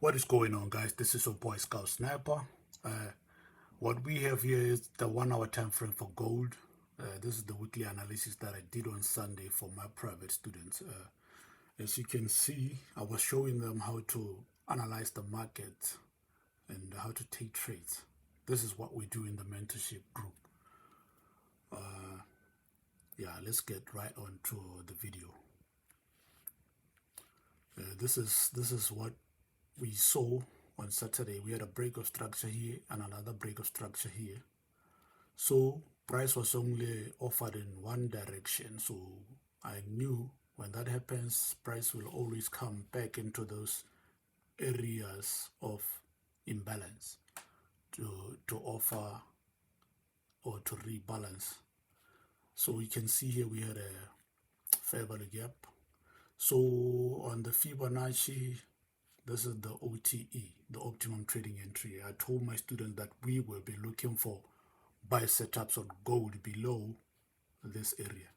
What is going on, guys? This is your boy Scout Sniper. What we have here is the 1 hour time frame for gold. This is the weekly analysis that I did on Sunday for my private students. As you can see, I was showing them how to analyze the market and how to take trades. This is what we do in the mentorship group. Yeah, let's get right on to the video. This is what we saw on Saturday. We had a break of structure here and another break of structure here. So price was only offered in one direction. So I knew when that happens, price will always come back into those areas of imbalance to offer or to rebalance. So we can see here we had a fair value gap. So on the Fibonacci, this is the OTE, the optimum trading entry. I told my students that we will be looking for buy setups on gold below this area.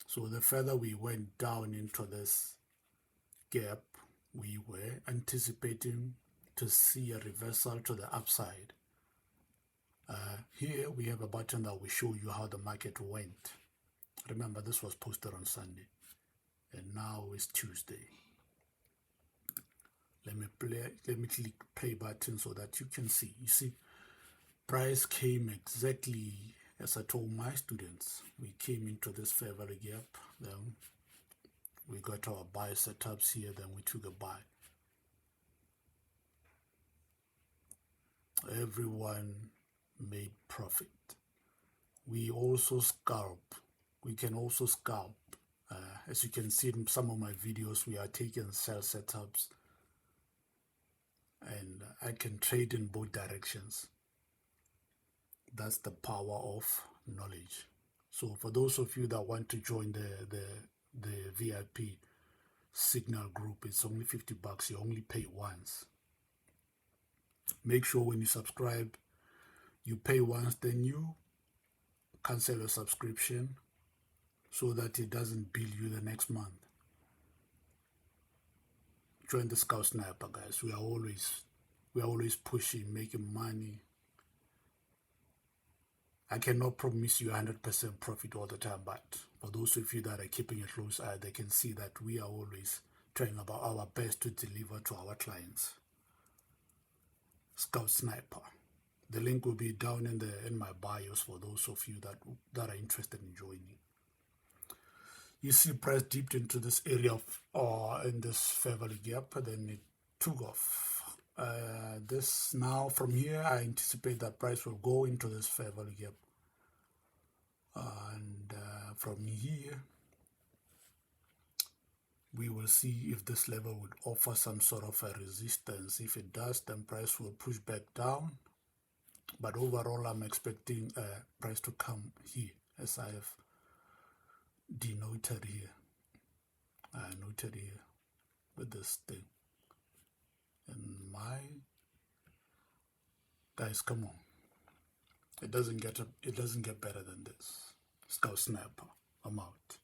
So the further we went down into this gap, we were anticipating to see a reversal to the upside. Here we have a button that will show you how the market went. Remember, this was posted on Sunday, and now it's Tuesday. Let me click play button so that you can see. You see, price came exactly as I told my students. We came into this fair value gap, then we got our buy setups here, then we took a buy. Everyone made profit. We also scalp. We can also scalp. As you can see in some of my videos, we are taking sell setups, and I can trade in both directions. That's the power of knowledge. So for those of you that want to join the VIP signal group, it's only $50. You only pay once. Make sure when you subscribe, you pay once, then you cancel your subscription so that it doesn't bill you the next month. Join the Scout Sniper, guys. We are always pushing, making money. I cannot promise you 100% profit all the time, but for those of you that are keeping a close eye, they can see that we are always trying about our best to deliver to our clients. Scout Sniper. The link will be down in my bios for those of you that are interested in joining. You see price dipped into this area of in this fair value gap, then it took off. This now from here, I anticipate that price will go into this fair value gap, and from here we will see if this level would offer some sort of a resistance. If it does, then price will push back down. But overall, I'm expecting price to come here, as I have denoted here. I noted here with this thing. And my guys, come on! It doesn't get better than this. Scout Sniper. I'm out.